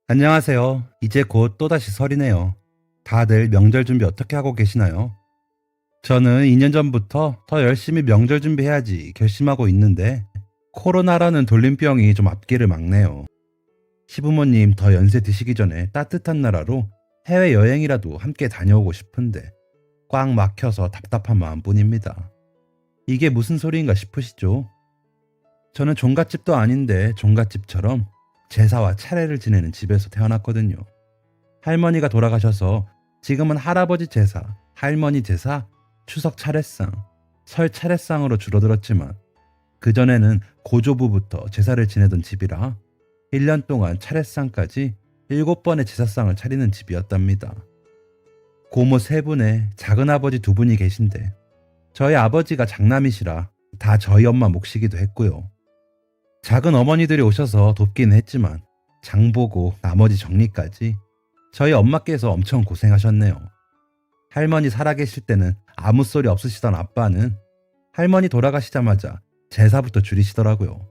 안녕하세요. 이제 곧 또다시 설이네요. 다들 명절 준비 어떻게 하고 계시나요? 저는 2년 전부터 더 열심히 명절 준비해야지 결심하고 있는데 코로나라는 돌림병이 좀 앞길을 막네요. 시부모님 더 연세 드시기 전에 따뜻한 나라로 해외여행이라도 함께 다녀오고 싶은데 꽉 막혀서 답답한 마음뿐입니다. 이게 무슨 소리인가 싶으시죠? 저는 종갓집도 아닌데 종갓집처럼 제사와 차례를 지내는 집에서 태어났거든요. 할머니가 돌아가셔서 지금은 할아버지 제사, 할머니 제사, 추석 차례상, 설 차례상으로 줄어들었지만 그전에는 고조부부터 제사를 지내던 집이라 1년 동안 차례상까지 7번의 제사상을 차리는 집이었답니다. 고모 3분에 작은아버지 2분이 계신데 저희 아버지가 장남이시라 다 저희 엄마 몫이기도 했고요. 작은 어머니들이 오셔서 돕기는 했지만 장보고 나머지 정리까지 저희 엄마께서 엄청 고생하셨네요. 할머니 살아계실 때는 아무 소리 없으시던 아빠는 할머니 돌아가시자마자 제사부터 줄이시더라고요.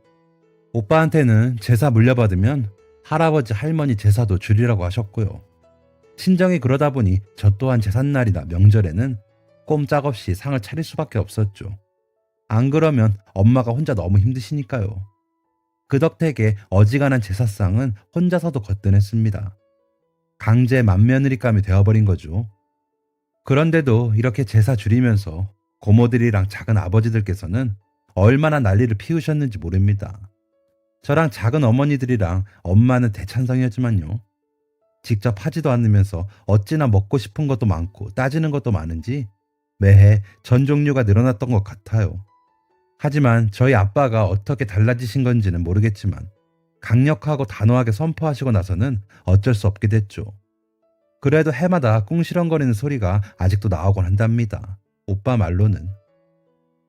오빠한테는 제사 물려받으면 할아버지 할머니 제사도 줄이라고 하셨고요. 친정이 그러다 보니 저 또한 제삿날이나 명절에는 꼼짝없이 상을 차릴 수밖에 없었죠. 안 그러면 엄마가 혼자 너무 힘드시니까요. 그 덕택에 어지간한 제사상은 혼자서도 거뜬했습니다. 강제 맏며느리감이 되어버린 거죠. 그런데도 이렇게 제사 줄이면서 고모들이랑 작은 아버지들께서는 얼마나 난리를 피우셨는지 모릅니다. 저랑 작은 어머니들이랑 엄마는 대찬성이었지만요. 직접 하지도 않으면서 어찌나 먹고 싶은 것도 많고 따지는 것도 많은지 매해 전 종류가 늘어났던 것 같아요. 하지만 저희 아빠가 어떻게 달라지신 건지는 모르겠지만 강력하고 단호하게 선포하시고 나서는 어쩔 수 없게 됐죠. 그래도 해마다 꿍시렁거리는 소리가 아직도 나오곤 한답니다. 오빠 말로는.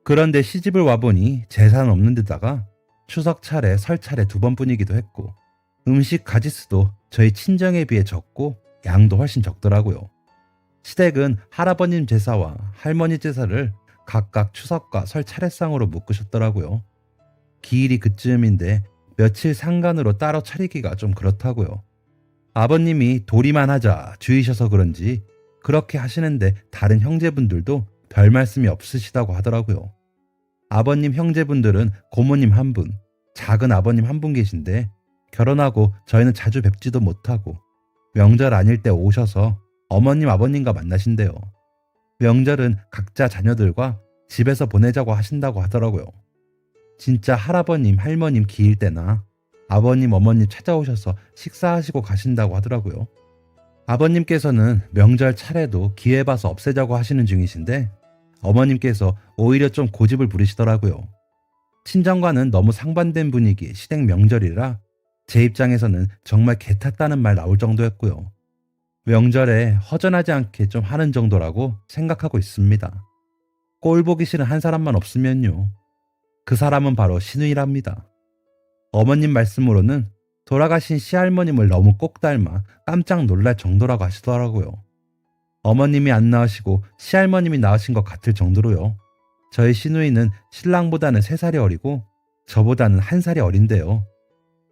그런데 시집을 와보니 재산 없는 데다가 추석 차례, 설 차례 2번뿐이기도 했고 음식 가짓수도 저희 친정에 비해 적고 양도 훨씬 적더라고요. 시댁은 할아버님 제사와 할머니 제사를 각각 추석과 설 차례상으로 묶으셨더라고요. 기일이 그쯤인데 며칠 상간으로 따로 차리기가 좀 그렇다고요. 아버님이 도리만 하자 주의셔서 그런지 그렇게 하시는데 다른 형제분들도 별 말씀이 없으시다고 하더라고요. 아버님 형제분들은 고모님 1분, 작은 아버님 1분 계신데 결혼하고 저희는 자주 뵙지도 못하고 명절 아닐 때 오셔서 어머님 아버님과 만나신대요. 명절은 각자 자녀들과 집에서 보내자고 하신다고 하더라고요. 진짜 할아버님, 할머님 기일 때나 아버님, 어머님 찾아오셔서 식사하시고 가신다고 하더라고요. 아버님께서는 명절 차례도 기회 봐서 없애자고 하시는 중이신데 어머님께서 오히려 좀 고집을 부리시더라고요. 친정과는 너무 상반된 분위기의 시댁 명절이라 제 입장에서는 정말 개 탔다는 말 나올 정도였고요. 명절에 허전하지 않게 좀 하는 정도라고 생각하고 있습니다. 꼴 보기 싫은 한 사람만 없으면요. 그 사람은 바로 시누이랍니다. 어머님 말씀으로는 돌아가신 시할머님을 너무 꼭 닮아 깜짝 놀랄 정도라고 하시더라고요. 어머님이 안 나으시고 시할머님이 나으신 것 같을 정도로요. 저희 시누이는 신랑보다는 3살이 어리고 저보다는 1살이 어린데요.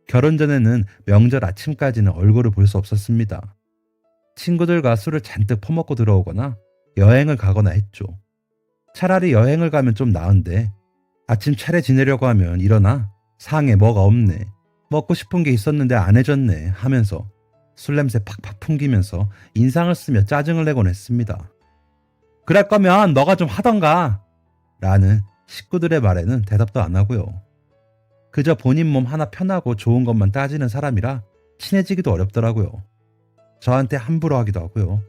결혼 전에는 명절 아침까지는 얼굴을 볼 수 없었습니다. 친구들과 술을 잔뜩 퍼먹고 들어오거나 여행을 가거나 했죠. 차라리 여행을 가면 좀 나은데 아침 차례 지내려고 하면 일어나 상에 뭐가 없네, 먹고 싶은 게 있었는데 안 해줬네 하면서 술 냄새 팍팍 풍기면서 인상을 쓰며 짜증을 내곤 했습니다. 그럴 거면 너가 좀 하던가 라는 식구들의 말에는 대답도 안 하고요. 그저 본인 몸 하나 편하고 좋은 것만 따지는 사람이라 친해지기도 어렵더라고요. 저한테 함부로 하기도 하고요.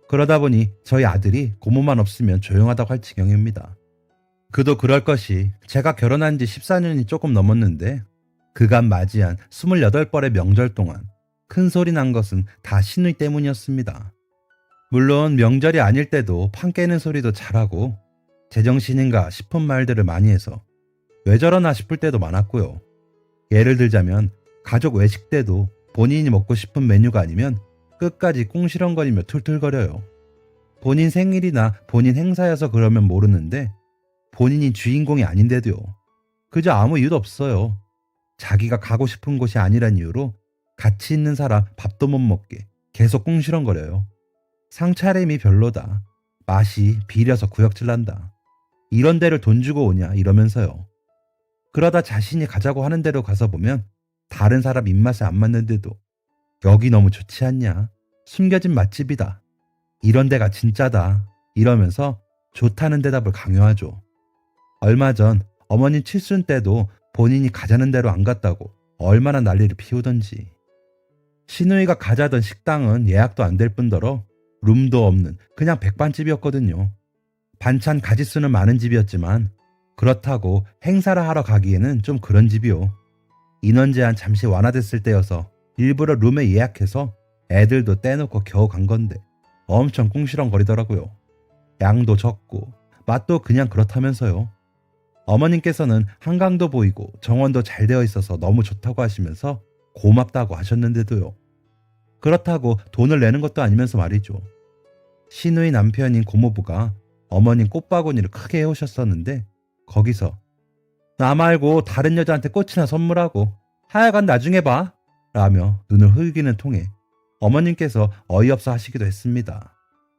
그러다 보니 저희 아들이 고모만 없으면 조용하다고 할 지경입니다. 그도 그럴 것이 제가 결혼한 지 14년이 조금 넘었는데 그간 맞이한 28벌의 명절 동안 큰 소리 난 것은 다 시누이 때문이었습니다. 물론 명절이 아닐 때도 판 깨는 소리도 잘하고 제정신인가 싶은 말들을 많이 해서 왜 저러나 싶을 때도 많았고요. 예를 들자면 가족 외식 때도 본인이 먹고 싶은 메뉴가 아니면 끝까지 꿍시렁거리며 툴툴거려요. 본인 생일이나 본인 행사여서 그러면 모르는데 본인이 주인공이 아닌데도요. 그저 아무 이유도 없어요. 자기가 가고 싶은 곳이 아니란 이유로 같이 있는 사람 밥도 못 먹게 계속 꿍시렁거려요. 상차림이 별로다. 맛이 비려서 구역질 난다. 이런 데를 돈 주고 오냐 이러면서요. 그러다 자신이 가자고 하는 데로 가서 보면 다른 사람 입맛에 안 맞는데도 여기 너무 좋지 않냐? 숨겨진 맛집이다. 이런 데가 진짜다. 이러면서 좋다는 대답을 강요하죠. 얼마 전 어머님 칠순 때도 본인이 가자는 대로 안 갔다고 얼마나 난리를 피우던지. 시누이가 가자던 식당은 예약도 안 될 뿐더러 룸도 없는 그냥 백반집이었거든요. 반찬 가짓수는 많은 집이었지만 그렇다고 행사를 하러 가기에는 좀 그런 집이요. 인원 제한 잠시 완화됐을 때여서 일부러 룸에 예약해서 애들도 떼놓고 겨우 간 건데 엄청 꿍시렁거리더라고요. 양도 적고 맛도 그냥 그렇다면서요. 어머님께서는 한강도 보이고 정원도 잘 되어 있어서 너무 좋다고 하시면서 고맙다고 하셨는데도요. 그렇다고 돈을 내는 것도 아니면서 말이죠. 시누이 남편인 고모부가 어머님 꽃바구니를 크게 해오셨었는데 거기서 나 말고 다른 여자한테 꽃이나 선물하고 하여간 나중에 봐 라며 눈을 흘기는 통에 어머님께서 어이없어 하시기도 했습니다.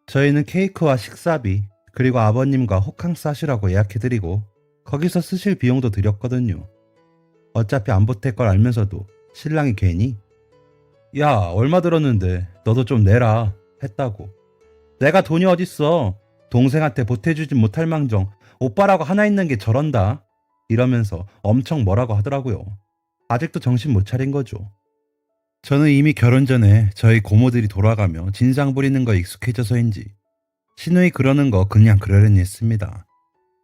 저희는 케이크와 식사비 그리고 아버님과 호캉스 하시라고 예약해드리고 거기서 쓰실 비용도 드렸거든요. 어차피 안 보탤 걸 알면서도 신랑이 괜히 야 얼마 들었는데 너도 좀 내라 했다고. 내가 돈이 어딨어. 동생한테 보태주진 못할 망정 오빠라고 하나 있는 게 저런다 이러면서 엄청 뭐라고 하더라고요. 아직도 정신 못 차린 거죠. 저는 이미 결혼 전에 저희 고모들이 돌아가며 진상 부리는 거 익숙해져서인지 시누이 그러는 거 그냥 그러려니 했습니다.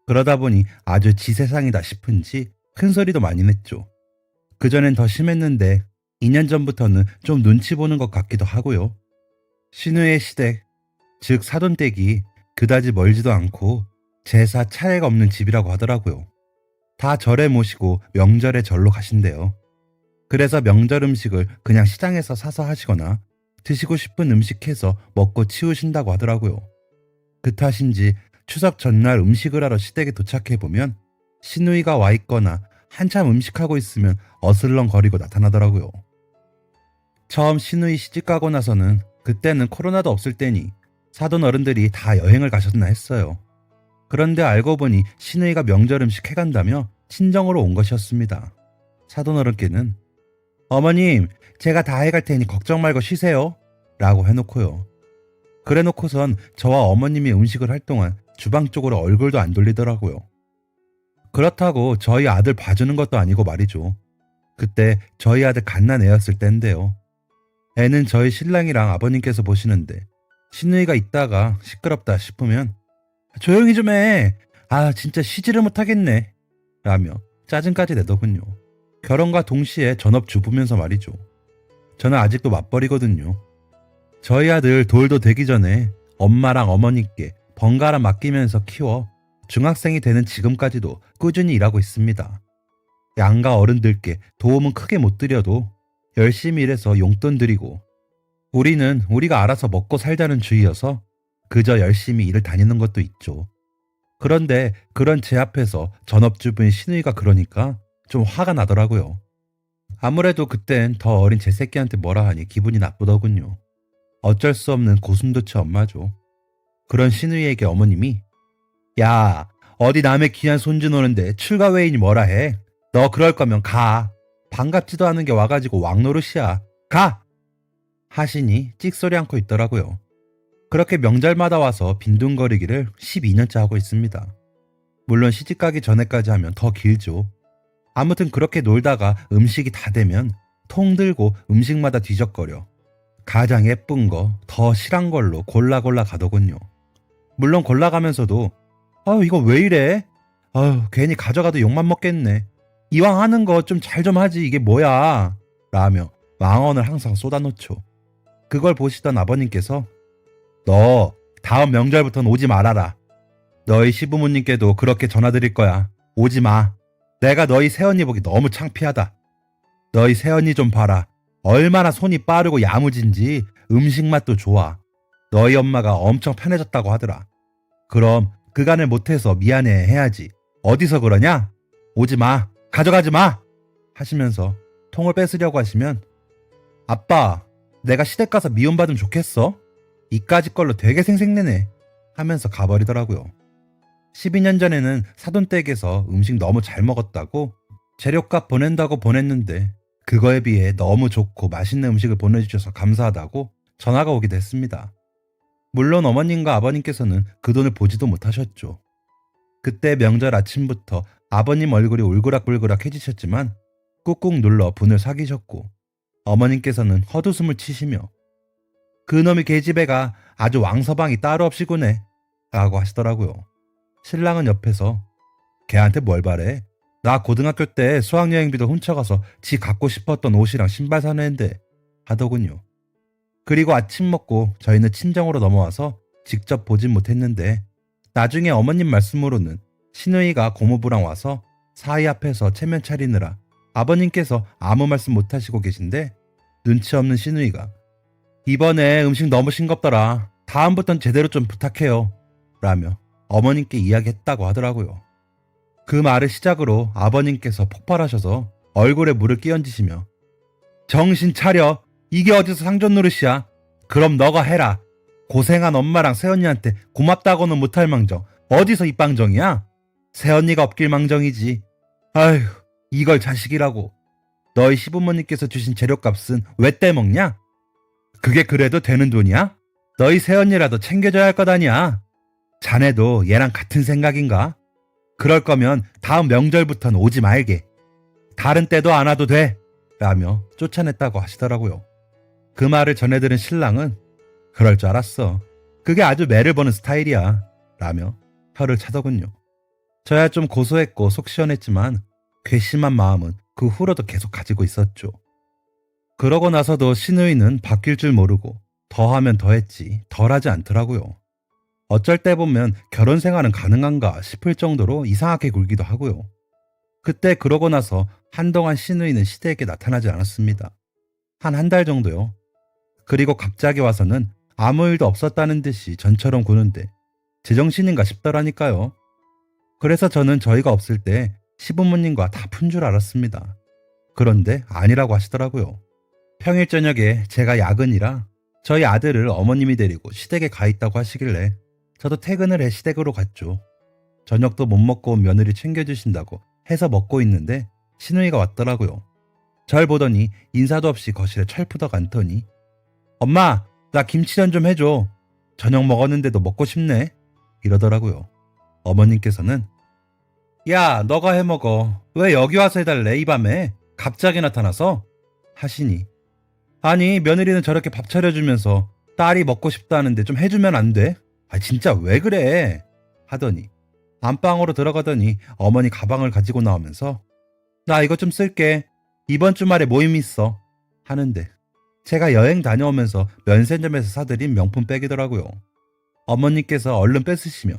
그러다 보니 아주 지 세상이다 싶은지 큰 소리도 많이 냈죠. 그전엔 더 심했는데 2년 전부터는 좀 눈치 보는 것 같기도 하고요. 시누이의 시댁, 즉 사돈댁이 그다지 멀지도 않고 제사 차례가 없는 집이라고 하더라고요. 다 절에 모시고 명절에 절로 가신대요. 그래서 명절 음식을 그냥 시장에서 사서 하시거나 드시고 싶은 음식 해서 먹고 치우신다고 하더라고요. 그 탓인지 추석 전날 음식을 하러 시댁에 도착해보면 시누이가 와 있거나 한참 음식하고 있으면 어슬렁거리고 나타나더라고요. 처음 시누이 시집가고 나서는 그때는 코로나도 없을 때니 사돈 어른들이 다 여행을 가셨나 했어요. 그런데 알고 보니 시누이가 명절 음식 해간다며 친정으로 온 것이었습니다. 사돈 어른께는 어머님 제가 다 해갈 테니 걱정 말고 쉬세요 라고 해놓고요. 그래 놓고선 저와 어머님이 음식을 할 동안 주방 쪽으로 얼굴도 안 돌리더라고요. 그렇다고 저희 아들 봐주는 것도 아니고 말이죠. 그때 저희 아들 갓난애였을 때인데요. 애는 저희 신랑이랑 아버님께서 보시는데 시누이가 있다가 시끄럽다 싶으면 조용히 좀 해. 아 진짜 쉬지를 못하겠네 라며 짜증까지 내더군요. 결혼과 동시에 전업주부면서 말이죠. 저는 아직도 맞벌이거든요. 저희 아들 돌도 되기 전에 엄마랑 어머니께 번갈아 맡기면서 키워 중학생이 되는 지금까지도 꾸준히 일하고 있습니다. 양가 어른들께 도움은 크게 못 드려도 열심히 일해서 용돈 드리고 우리는 우리가 알아서 먹고 살자는 주의여서 그저 열심히 일을 다니는 것도 있죠. 그런데 그런 제 앞에서 전업주부인 시누이가 그러니까 좀 화가 나더라고요. 아무래도 그땐 더 어린 제 새끼한테 뭐라 하니 기분이 나쁘더군요. 어쩔 수 없는 고슴도치 엄마죠. 그런 시누이에게 어머님이 야 어디 남의 귀한 손주 노는데 출가 외인이 뭐라 해. 너 그럴 거면 가. 반갑지도 않은 게 와가지고 왕노릇이야. 가! 하시니 찍소리 않고 있더라고요. 그렇게 명절마다 와서 빈둥거리기를 12년째 하고 있습니다. 물론 시집가기 전에까지 하면 더 길죠. 아무튼 그렇게 놀다가 음식이 다 되면 통 들고 음식마다 뒤적거려 가장 예쁜 거, 더 실한 걸로 골라 가더군요. 물론 골라가면서도 이거 왜 이래? 괜히 가져가도 욕만 먹겠네. 이왕 하는 거 좀 잘 좀 하지 이게 뭐야? 라며 망언을 항상 쏟아놓죠. 그걸 보시던 아버님께서 너 다음 명절부터는 오지 말아라. 너희 시부모님께도 그렇게 전화드릴 거야. 오지 마. 내가 너희 새언니 보기 너무 창피하다. 너희 새언니 좀 봐라. 얼마나 손이 빠르고 야무진지 음식 맛도 좋아. 너희 엄마가 엄청 편해졌다고 하더라. 그럼 그간을 못해서 미안해 해야지. 어디서 그러냐? 오지 마. 가져가지 마. 하시면서 통을 뺏으려고 하시면 아빠, 내가 시댁 가서 미움받으면 좋겠어? 이까짓 걸로 되게 생색내네 하면서 가버리더라고요. 12년 전에는 사돈댁에서 음식 너무 잘 먹었다고 재료값 보낸다고 보냈는데 그거에 비해 너무 좋고 맛있는 음식을 보내주셔서 감사하다고 전화가 오기도 했습니다. 물론 어머님과 아버님께서는 그 돈을 보지도 못하셨죠. 그때 명절 아침부터 아버님 얼굴이 울그락불그락해지셨지만 꾹꾹 눌러 분을 사귀셨고 어머님께서는 헛웃음을 치시며 그놈의 계집애가 아주 왕서방이 따로 없이구네 라고 하시더라고요. 신랑은 옆에서 걔한테 뭘 바래? 나 고등학교 때 수학여행비도 훔쳐가서 지 갖고 싶었던 옷이랑 신발 사는 앤데 하더군요. 그리고 아침 먹고 저희는 친정으로 넘어와서 직접 보진 못했는데 나중에 어머님 말씀으로는 시누이가 고모부랑 와서 사이 앞에서 체면 차리느라 아버님께서 아무 말씀 못하시고 계신데 눈치 없는 시누이가 이번에 음식 너무 싱겁더라. 다음부턴 제대로 좀 부탁해요 라며 어머님께 이야기했다고 하더라고요. 그 말을 시작으로 아버님께서 폭발하셔서 얼굴에 물을 끼얹으시며 정신 차려. 이게 어디서 상전 노릇이야. 그럼 너가 해라. 고생한 엄마랑 새언니한테 고맙다고는 못할 망정 어디서 입방정이야? 새언니가 없길 망정이지. 아휴, 이걸 자식이라고. 너희 시부모님께서 주신 재료값은 왜 떼먹냐? 그게 그래도 되는 돈이야? 너희 새언니라도 챙겨줘야 할 것 아니야. 자네도 얘랑 같은 생각인가? 그럴 거면 다음 명절부터는 오지 말게. 다른 때도 안 와도 돼 라며 쫓아냈다고 하시더라고요. 그 말을 전해들은 신랑은 그럴 줄 알았어. 그게 아주 매를 버는 스타일이야 라며 혀를 차더군요. 저야 좀 고소했고 속 시원했지만 괘씸한 마음은 그 후로도 계속 가지고 있었죠. 그러고 나서도 시누이는 바뀔 줄 모르고 더하면 더했지 덜하지 않더라고요. 어쩔 때 보면 결혼 생활은 가능한가 싶을 정도로 이상하게 굴기도 하고요. 그때 그러고 나서 한동안 시누이는 시댁에 나타나지 않았습니다. 한 달 정도요. 그리고 갑자기 와서는 아무 일도 없었다는 듯이 전처럼 구는데 제정신인가 싶더라니까요. 그래서 저는 저희가 없을 때 시부모님과 다 푼 줄 알았습니다. 그런데 아니라고 하시더라고요. 평일 저녁에 제가 야근이라 저희 아들을 어머님이 데리고 시댁에 가 있다고 하시길래 저도 퇴근을 해 시댁으로 갔죠. 저녁도 못 먹고 온 며느리 챙겨주신다고 해서 먹고 있는데 시누이가 왔더라고요. 절 보더니 인사도 없이 거실에 철푸덕 앉더니 엄마, 나 김치전 좀 해줘. 저녁 먹었는데도 먹고 싶네 이러더라고요. 어머님께서는 야, 너가 해먹어. 왜 여기 와서 해달래 이 밤에 갑자기 나타나서 하시니 아니 며느리는 저렇게 밥 차려주면서 딸이 먹고 싶다는데 좀 해주면 안 돼? 아 진짜 왜 그래? 하더니 안방으로 들어가더니 어머니 가방을 가지고 나오면서 나 이거 좀 쓸게. 이번 주말에 모임 있어. 하는데 제가 여행 다녀오면서 면세점에서 사드린 명품 백이더라고요. 어머니께서 얼른 뺏으시며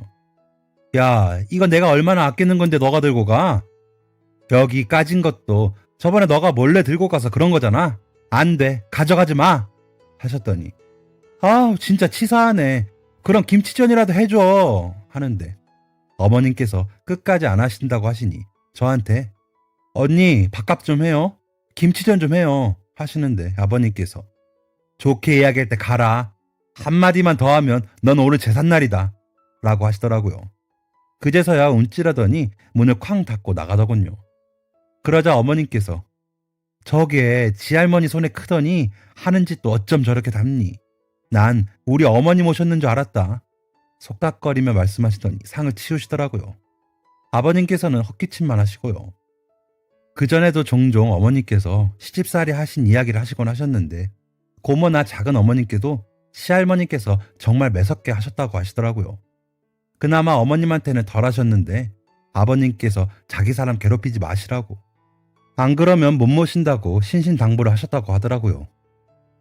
야, 이거 내가 얼마나 아끼는 건데 너가 들고 가? 여기 까진 것도 저번에 너가 몰래 들고 가서 그런 거잖아. 안 돼. 가져가지 마. 하셨더니 아우 진짜 치사하네. 그럼 김치전이라도 해줘. 하는데 어머님께서 끝까지 안 하신다고 하시니 저한테 언니 밥값 좀 해요. 김치전 좀 해요. 하시는데 아버님께서 좋게 이야기할 때 가라. 한마디만 더 하면 넌 오늘 제삿날이다. 라고 하시더라고요. 그제서야 움찔하더니 문을 쾅 닫고 나가더군요. 그러자 어머님께서 저게 지할머니 손에 크더니 하는 짓도 어쩜 저렇게 닮니. 난 우리 어머님 오셨는 줄 알았다. 속닥거리며 말씀하시더니 상을 치우시더라고요. 아버님께서는 헛기침만 하시고요. 그전에도 종종 어머님께서 시집살이 하신 이야기를 하시곤 하셨는데 고모나 작은 어머님께도 시할머니께서 정말 매섭게 하셨다고 하시더라고요. 그나마 어머님한테는 덜 하셨는데 아버님께서 자기 사람 괴롭히지 마시라고 안 그러면 못 모신다고 신신당부를 하셨다고 하더라고요.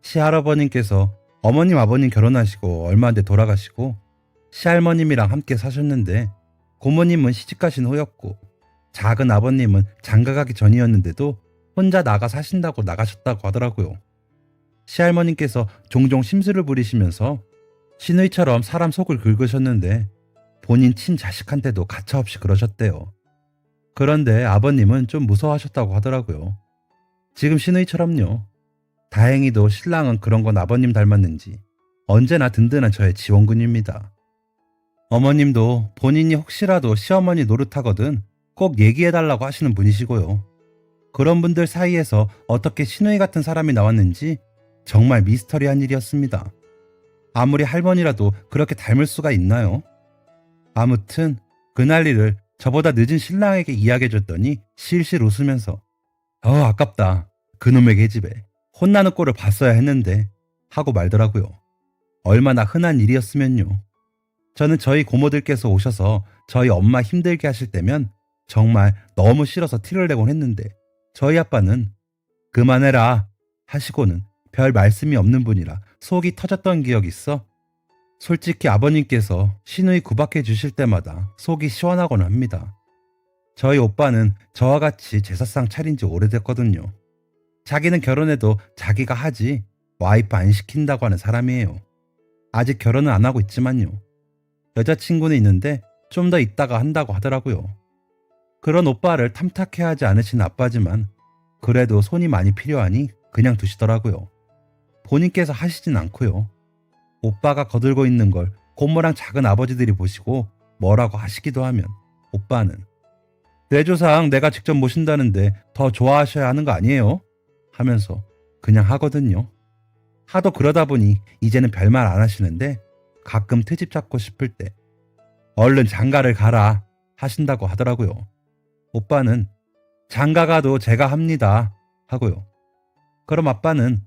시할아버님께서 어머님 아버님 결혼하시고 얼마 안 돼 돌아가시고 시할머님이랑 함께 사셨는데 고모님은 시집가신 후였고 작은 아버님은 장가가기 전이었는데도 혼자 나가 사신다고 나가셨다고 하더라고요. 시할머님께서 종종 심술을 부리시면서 시누이처럼 사람 속을 긁으셨는데 본인 친자식한테도 가차없이 그러셨대요. 그런데 아버님은 좀 무서워하셨다고 하더라고요. 지금 시누이처럼요. 다행히도 신랑은 그런 건 아버님 닮았는지 언제나 든든한 저의 지원군입니다. 어머님도 본인이 혹시라도 시어머니 노릇하거든 꼭 얘기해달라고 하시는 분이시고요. 그런 분들 사이에서 어떻게 시누이 같은 사람이 나왔는지 정말 미스터리한 일이었습니다. 아무리 할머니라도 그렇게 닮을 수가 있나요? 아무튼 그날 일을 저보다 늦은 신랑에게 이야기해줬더니 실실 웃으면서 아깝다. 그놈의 계집애. 혼나는 꼴을 봤어야 했는데 하고 말더라고요. 얼마나 흔한 일이었으면요. 저는 저희 고모들께서 오셔서 저희 엄마 힘들게 하실 때면 정말 너무 싫어서 티를 내곤 했는데 저희 아빠는 그만해라 하시고는 별 말씀이 없는 분이라 속이 터졌던 기억이 있어. 솔직히 아버님께서 시누이 구박해 주실 때마다 속이 시원하곤 합니다. 저희 오빠는 저와 같이 제사상 차린 지 오래됐거든요. 자기는 결혼해도 자기가 하지 와이프 안 시킨다고 하는 사람이에요. 아직 결혼은 안 하고 있지만요. 여자친구는 있는데 좀 더 있다가 한다고 하더라고요. 그런 오빠를 탐탁해하지 않으신 아빠지만 그래도 손이 많이 필요하니 그냥 두시더라고요. 본인께서 하시진 않고요. 오빠가 거들고 있는 걸 고모랑 작은 아버지들이 보시고 뭐라고 하시기도 하면 오빠는 내 조상 내가 직접 모신다는데 더 좋아하셔야 하는 거 아니에요? 하면서 그냥 하거든요. 하도 그러다 보니 이제는 별말 안 하시는데 가끔 트집 잡고 싶을 때 얼른 장가를 가라 하신다고 하더라고요. 오빠는 장가 가도 제가 합니다 하고요. 그럼 아빠는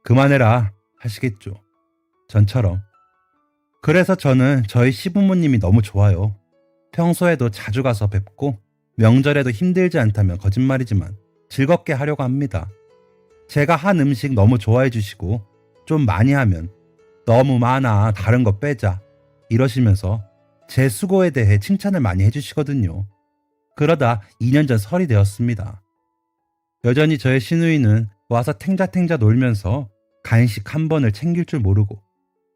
그만해라 하시겠죠. 전처럼. 그래서 저는 저희 시부모님이 너무 좋아요. 평소에도 자주 가서 뵙고 명절에도 힘들지 않다면 거짓말이지만 즐겁게 하려고 합니다. 제가 한 음식 너무 좋아해 주시고 좀 많이 하면 너무 많아 다른 거 빼자 이러시면서 제 수고에 대해 칭찬을 많이 해주시거든요. 그러다 2년 전 설이 되었습니다. 여전히 저의 시누이는 와서 탱자탱자 놀면서 간식 한 번을 챙길 줄 모르고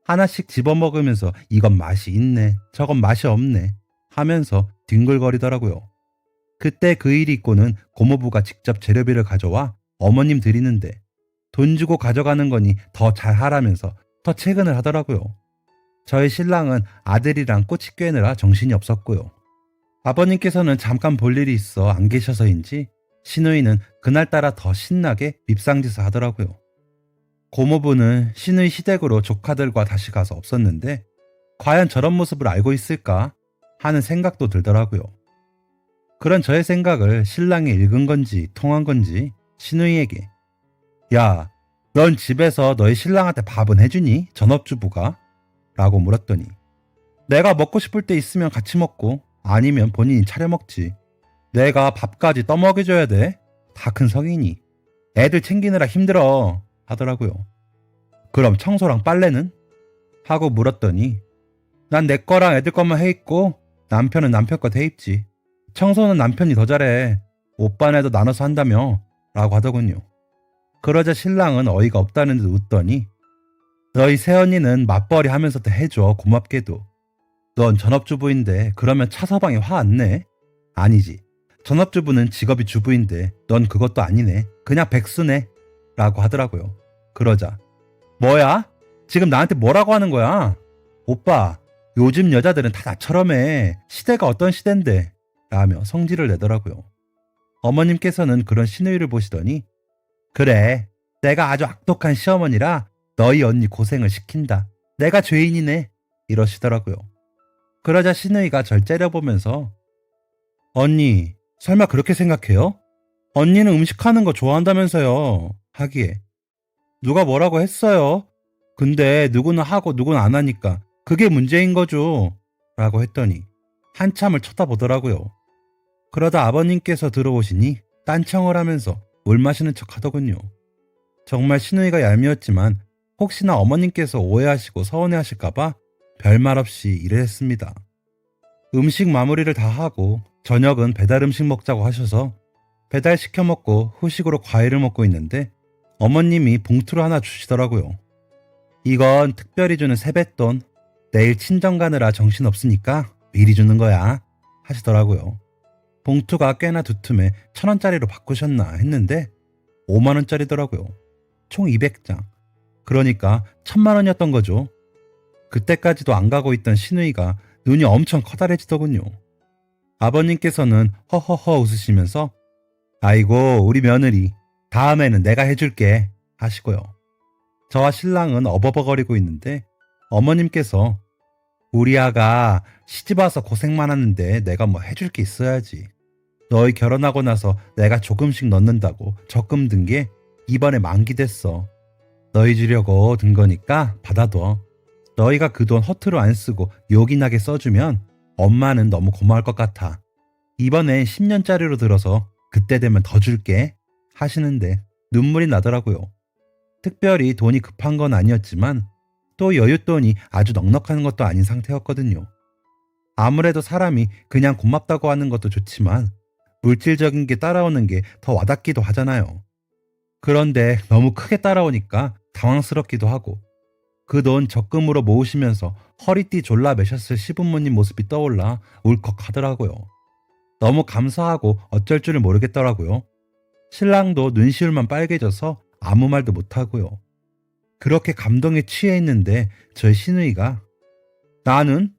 하나씩 집어먹으면서 이건 맛이 있네 저건 맛이 없네 하면서 뒹굴거리더라고요. 그때 그 일이 있고는 고모부가 직접 재료비를 가져와 어머님 드리는데 돈 주고 가져가는 거니 더 잘하라면서 더 채근을 하더라고요. 저희 신랑은 아들이랑 꼬치 꿰느라 정신이 없었고요. 아버님께서는 잠깐 볼 일이 있어 안 계셔서인지 시누이는 그날따라 더 신나게 밉상짓을 하더라고요. 고모부는 시누이 시댁으로 조카들과 다시 가서 없었는데 과연 저런 모습을 알고 있을까 하는 생각도 들더라고요. 그런 저의 생각을 신랑이 읽은 건지 통한 건지 시누이에게 야, 넌 집에서 너희 신랑한테 밥은 해주니? 전업주부가? 라고 물었더니 내가 먹고 싶을 때 있으면 같이 먹고 아니면 본인이 차려 먹지. 내가 밥까지 떠먹여줘야 돼? 다 큰 성인이. 애들 챙기느라 힘들어 하더라고요. 그럼 청소랑 빨래는? 하고 물었더니 난 내 거랑 애들 것만 해 입고 남편은 남편 것 해 입지. 청소는 남편이 더 잘해. 오빠네도 나눠서 한다며 라고 하더군요. 그러자 신랑은 어이가 없다는 듯 웃더니 너희 새언니는 맞벌이 하면서도 해줘 고맙게도. 넌 전업주부인데 그러면 차서방이 화 안 내? 아니지. 전업주부는 직업이 주부인데 넌 그것도 아니네. 그냥 백수네 라고 하더라고요. 그러자 뭐야? 지금 나한테 뭐라고 하는 거야? 오빠 요즘 여자들은 다 나처럼 해. 시대가 어떤 시대인데 라며 성질을 내더라고요. 어머님께서는 그런 시누이를 보시더니 그래 내가 아주 악독한 시어머니라 너희 언니 고생을 시킨다. 내가 죄인이네 이러시더라고요. 그러자 시누이가 절 째려보면서 언니 설마 그렇게 생각해요? 언니는 음식하는 거 좋아한다면서요 하기에 누가 뭐라고 했어요? 근데 누구는 하고 누구는 안 하니까 그게 문제인 거죠 라고 했더니 한참을 쳐다보더라고요. 그러다 아버님께서 들어오시니 딴청을 하면서 물 마시는 척 하더군요. 정말 시누이가 얄미웠지만 혹시나 어머님께서 오해하시고 서운해하실까봐 별말 없이 일을 했습니다. 음식 마무리를 다 하고 저녁은 배달 음식 먹자고 하셔서 배달 시켜 먹고 후식으로 과일을 먹고 있는데 어머님이 봉투를 하나 주시더라고요. 이건 특별히 주는 세뱃돈. 내일 친정 가느라 정신없으니까 미리 주는 거야 하시더라고요. 봉투가 꽤나 두툼해 1,000원짜리로 바꾸셨나 했는데 5만원짜리더라고요. 총 200장. 그러니까 1,000만 원이었던 거죠. 그때까지도 안 가고 있던 시누이가 눈이 엄청 커다래지더군요. 아버님께서는 허허허 웃으시면서 아이고 우리 며느리 다음에는 내가 해줄게 하시고요. 저와 신랑은 어버버거리고 있는데 어머님께서 우리 아가 시집와서 고생 많았는데 내가 뭐 해줄 게 있어야지. 너희 결혼하고 나서 내가 조금씩 넣는다고 적금 든 게 이번에 만기됐어. 너희 주려고 든 거니까 받아둬. 너희가 그 돈 허투루 안 쓰고 요긴하게 써주면 엄마는 너무 고마울 것 같아. 이번엔 10년짜리로 들어서 그때 되면 더 줄게 하시는데 눈물이 나더라고요. 특별히 돈이 급한 건 아니었지만 또 여윳돈이 아주 넉넉한 것도 아닌 상태였거든요. 아무래도 사람이 그냥 고맙다고 하는 것도 좋지만 물질적인 게 따라오는 게 더 와닿기도 하잖아요. 그런데 너무 크게 따라오니까 당황스럽기도 하고 그 돈 적금으로 모으시면서 허리띠 졸라 매셨을 시부모님 모습이 떠올라 울컥하더라고요. 너무 감사하고 어쩔 줄을 모르겠더라고요. 신랑도 눈시울만 빨개져서 아무 말도 못하고요. 그렇게 감동에 취해 있는데 저희 시누이가 나는?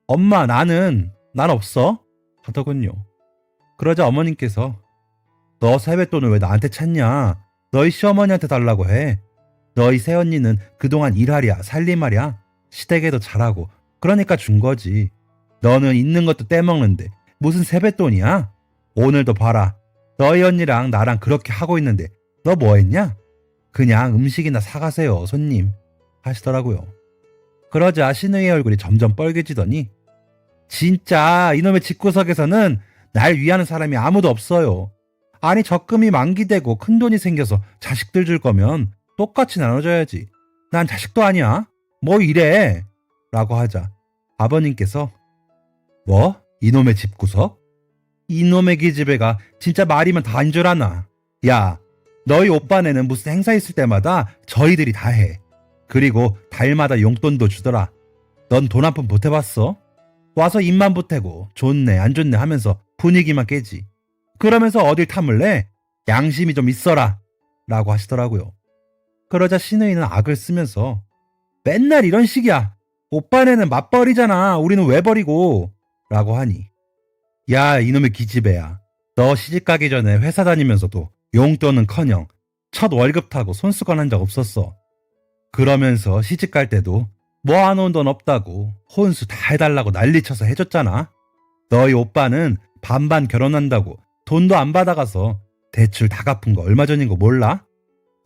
엄마 나는? 난 없어? 하더군요. 그러자 어머님께서 너 세뱃돈을 왜 나한테 찾냐? 너희 시어머니한테 달라고 해. 너희 새언니는 그동안 일하랴 살림하랴 시댁에도 잘하고 그러니까 준 거지. 너는 있는 것도 떼먹는데 무슨 세뱃돈이야? 오늘도 봐라. 너희 언니랑 나랑 그렇게 하고 있는데 너 뭐 했냐? 그냥 음식이나 사가세요 손님 하시더라고요. 그러자 시누이의 얼굴이 점점 빨개지더니 진짜 이놈의 집구석에서는 날 위하는 사람이 아무도 없어요. 아니 적금이 만기되고 큰돈이 생겨서 자식들 줄 거면 똑같이 나눠줘야지. 난 자식도 아니야. 뭐 이래? 라고 하자 아버님께서 뭐? 이놈의 집구석? 이놈의 기집애가 진짜 말이면 다인 줄 아나. 야 너희 오빠네는 무슨 행사 있을 때마다 저희들이 다 해. 그리고 달마다 용돈도 주더라. 넌 돈 한 푼 보태봤어? 와서 입만 보태고 좋네 안 좋네 하면서 분위기만 깨지. 그러면서 어딜 탐을래? 양심이 좀 있어라 라고 하시더라고요. 그러자 시누이는 악을 쓰면서 맨날 이런 식이야. 오빠네는 맞벌이잖아. 우리는 왜 버리고 라고 하니 야 이놈의 기집애야. 너 시집가기 전에 회사 다니면서도 용돈은커녕 첫 월급 타고 손수건 한 적 없었어. 그러면서 시집갈 때도 모아놓은 돈 없다고 혼수 다 해달라고 난리쳐서 해줬잖아. 너희 오빠는 반반 결혼한다고 돈도 안 받아가서 대출 다 갚은 거 얼마 전인 거 몰라?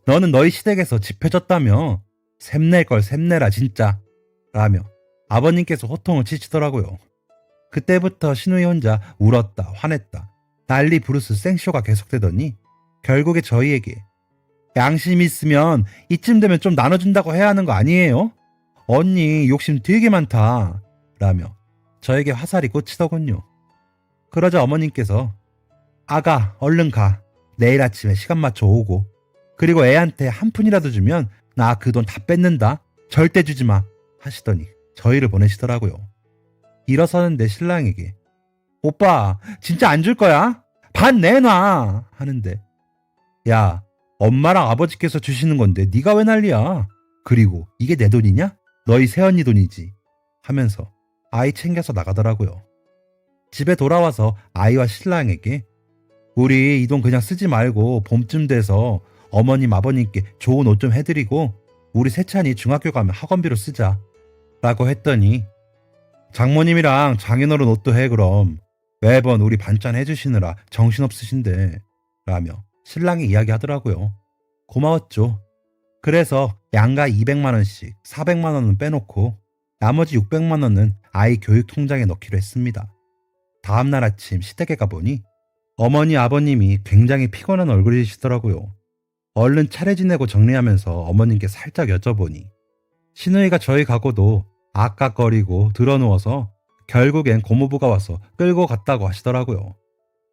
너는 너희 시댁에서 집 해줬다며. 샘낼 걸 샘내라 진짜 라며 아버님께서 호통을 치시더라고요. 그때부터 시누이 혼자 울었다 화냈다 난리 부르스 생쇼가 계속되더니 결국에 저희에게 양심 있으면 이쯤 되면 좀 나눠준다고 해야 하는 거 아니에요? 언니 욕심 되게 많다 라며 저에게 화살이 꽂히더군요. 그러자 어머님께서 아가 얼른 가. 내일 아침에 시간 맞춰 오고 그리고 애한테 한 푼이라도 주면 나 그 돈 다 뺏는다. 절대 주지 마 하시더니 저희를 보내시더라고요. 일어서는데 신랑에게 오빠 진짜 안 줄 거야? 반 내놔 하는데 야 엄마랑 아버지께서 주시는 건데 네가 왜 난리야? 그리고 이게 내 돈이냐? 너희 새언니 돈이지 하면서 아이 챙겨서 나가더라고요. 집에 돌아와서 아이와 신랑에게 우리 이 돈 그냥 쓰지 말고 봄쯤 돼서 어머님 아버님께 좋은 옷 좀 해드리고 우리 세찬이 중학교 가면 학원비로 쓰자 라고 했더니 장모님이랑 장인어른 옷도 해 그럼 매번 우리 반찬 해주시느라 정신없으신데 라며 신랑이 이야기하더라고요. 고마웠죠. 그래서 양가 200만원씩 400만원은 빼놓고 나머지 600만원은 아이 교육 통장에 넣기로 했습니다. 다음날 아침 시댁에 가보니 어머니 아버님이 굉장히 피곤한 얼굴이시더라고요. 얼른 차례 지내고 정리하면서 어머님께 살짝 여쭤보니 시누이가 저희 가고도 아까거리고 드러누워서 결국엔 고모부가 와서 끌고 갔다고 하시더라고요.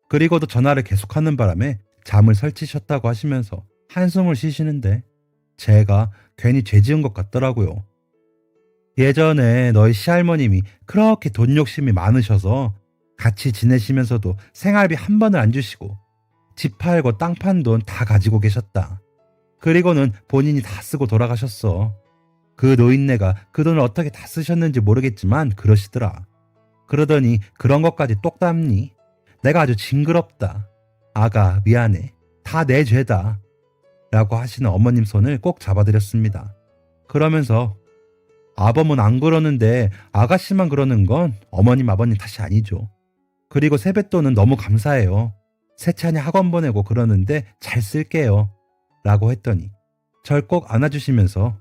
그리고도 전화를 계속하는 바람에 잠을 설치셨다고 하시면서 한숨을 쉬시는데 제가 괜히 죄 지은 것 같더라고요. 예전에 너희 시할머님이 그렇게 돈 욕심이 많으셔서 같이 지내시면서도 생활비 한 번을 안 주시고 집 팔고 땅 판 돈 다 가지고 계셨다. 그리고는 본인이 다 쓰고 돌아가셨어. 그 노인네가 그 돈을 어떻게 다 쓰셨는지 모르겠지만 그러시더라. 그러더니 그런 것까지 똑 담니? 내가 아주 징그럽다. 아가 미안해. 다 내 죄다. 라고 하시는 어머님 손을 꼭 잡아드렸습니다. 그러면서 아범은 안 그러는데 아가씨만 그러는 건 어머님 아버님 탓이 아니죠. 그리고 세뱃돈은 너무 감사해요. 세찬이 학원 보내고 그러는데 잘 쓸게요. 라고 했더니 절 꼭 안아주시면서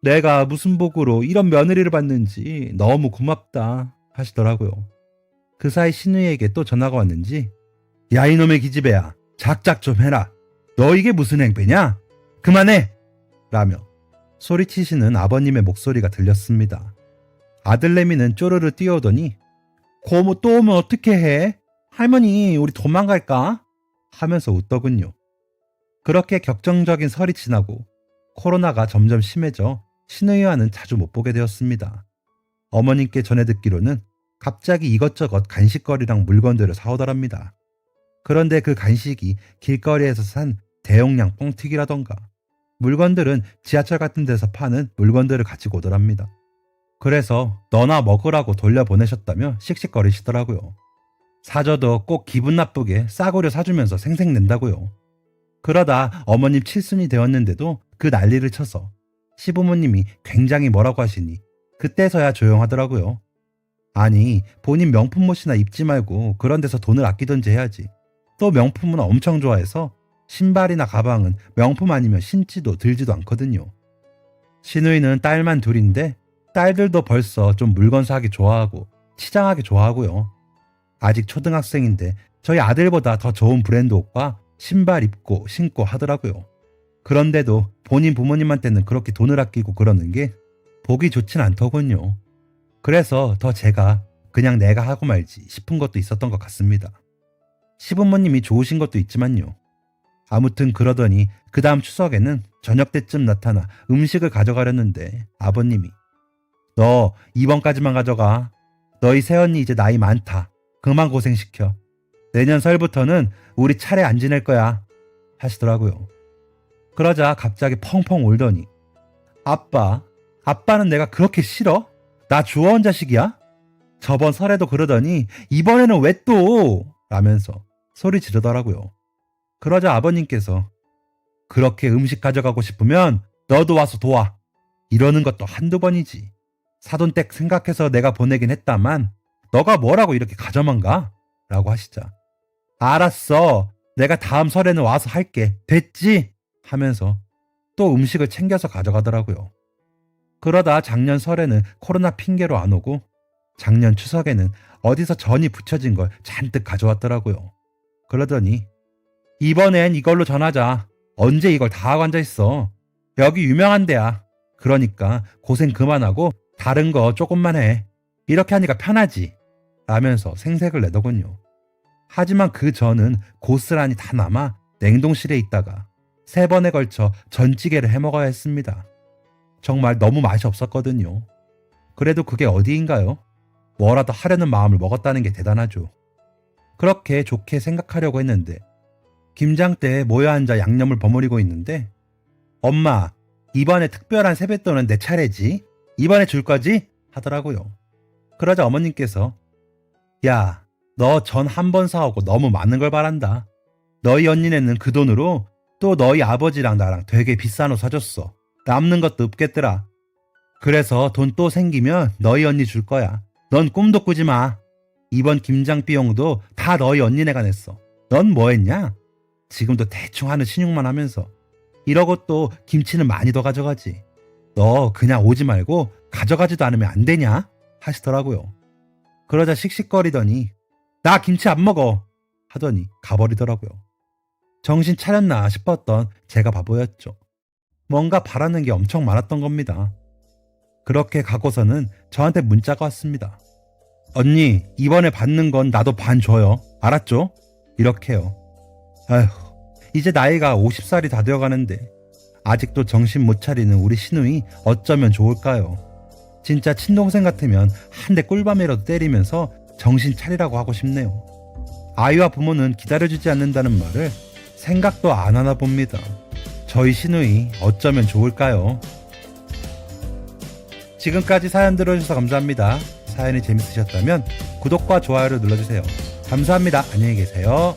내가 무슨 복으로 이런 며느리를 받는지 너무 고맙다 하시더라고요. 그 사이 신우이에게 또 전화가 왔는지 야 이놈의 기집애야 작작 좀 해라. 너 이게 무슨 행패냐? 그만해! 라며 소리치시는 아버님의 목소리가 들렸습니다. 아들내미는 쪼르르 뛰어오더니 고모 또 오면 어떻게 해? 할머니 우리 도망갈까? 하면서 웃더군요. 그렇게 격정적인 설이 지나고 코로나가 점점 심해져 신우이와는 자주 못 보게 되었습니다. 어머님께 전해 듣기로는 갑자기 이것저것 간식거리랑 물건들을 사오더랍니다. 그런데 그 간식이 길거리에서 산 대용량 뻥튀기라던가 물건들은 지하철 같은 데서 파는 물건들을 가지고 오더랍니다. 그래서 너나 먹으라고 돌려보내셨다며 씩씩거리시더라고요. 사줘도 꼭 기분 나쁘게 싸구려 사주면서 생색낸다고요. 그러다 어머님 칠순이 되었는데도 그 난리를 쳐서 시부모님이 굉장히 뭐라고 하시니 그때서야 조용하더라고요. 아니 본인 명품 옷이나 입지 말고 그런 데서 돈을 아끼던지 해야지. 또 명품은 엄청 좋아해서 신발이나 가방은 명품 아니면 신지도 들지도 않거든요. 시누이는 딸만 둘인데 딸들도 벌써 좀 물건 사기 좋아하고 치장하기 좋아하고요. 아직 초등학생인데 저희 아들보다 더 좋은 브랜드 옷과 신발 입고 신고 하더라고요. 그런데도 본인 부모님한테는 그렇게 돈을 아끼고 그러는 게 보기 좋진 않더군요. 그래서 더 제가 그냥 내가 하고 말지 싶은 것도 있었던 것 같습니다. 시부모님이 좋으신 것도 있지만요. 아무튼 그러더니 그 다음 추석에는 저녁 때쯤 나타나 음식을 가져가려는데 아버님이 너 이번까지만 가져가. 너희 새언니 이제 나이 많다. 그만 고생시켜. 내년 설부터는 우리 차례 안 지낼 거야. 하시더라고요. 그러자 갑자기 펑펑 울더니 아빠는 내가 그렇게 싫어? 나 주워온 자식이야? 저번 설에도 그러더니 이번에는 왜 또? 라면서 소리 지르더라고요. 그러자 아버님께서 그렇게 음식 가져가고 싶으면 너도 와서 도와. 이러는 것도 한두 번이지. 사돈댁 생각해서 내가 보내긴 했다만 너가 뭐라고 이렇게 가져만 가? 라고 하시자 알았어. 내가 다음 설에는 와서 할게. 됐지? 하면서 또 음식을 챙겨서 가져가더라고요. 그러다 작년 설에는 코로나 핑계로 안 오고 작년 추석에는 어디서 전이 붙여진 걸 잔뜩 가져왔더라고요. 그러더니 이번엔 이걸로 전하자. 언제 이걸 다 하고 앉아있어. 여기 유명한 데야. 그러니까 고생 그만하고 다른 거 조금만 해. 이렇게 하니까 편하지. 라면서 생색을 내더군요. 하지만 그 전은 고스란히 다 남아 냉동실에 있다가 3번에 걸쳐 전찌개를 해먹어야 했습니다. 정말 너무 맛이 없었거든요. 그래도 그게 어디인가요? 뭐라도 하려는 마음을 먹었다는 게 대단하죠. 그렇게 좋게 생각하려고 했는데 김장대에 모여 앉아 양념을 버무리고 있는데 엄마, 이번에 특별한 세뱃돈은 내 차례지? 이번에 줄 거지? 하더라고요. 그러자 어머님께서 야, 너 전 한 번 사오고 너무 많은 걸 바란다. 너희 언니네는 그 돈으로 또 너희 아버지랑 나랑 되게 비싼 옷 사줬어. 남는 것도 없겠더라. 그래서 돈 또 생기면 너희 언니 줄 거야. 넌 꿈도 꾸지 마. 이번 김장 비용도 다 너희 언니네가 냈어. 넌 뭐 했냐? 지금도 대충 하는 신용만 하면서. 이러고 또 김치는 많이 더 가져가지. 너 그냥 오지 말고 가져가지도 않으면 안 되냐? 하시더라고요. 그러자 씩씩거리더니 나 김치 안 먹어 하더니 가버리더라고요. 정신 차렸나 싶었던 제가 바보였죠. 뭔가 바라는 게 엄청 많았던 겁니다. 그렇게 가고서는 저한테 문자가 왔습니다. 언니, 이번에 받는 건 나도 반 줘요. 알았죠? 이렇게요. 아휴, 이제 나이가 50살이 다 되어가는데 아직도 정신 못 차리는 우리 시누이 어쩌면 좋을까요? 진짜 친동생 같으면 한 대 꿀밤이라도 때리면서 정신 차리라고 하고 싶네요. 아이와 부모는 기다려주지 않는다는 말을 생각도 안 하나 봅니다. 저희 시누이 어쩌면 좋을까요? 지금까지 사연 들어주셔서 감사합니다. 사연이 재밌으셨다면 구독과 좋아요를 눌러주세요. 감사합니다. 안녕히 계세요.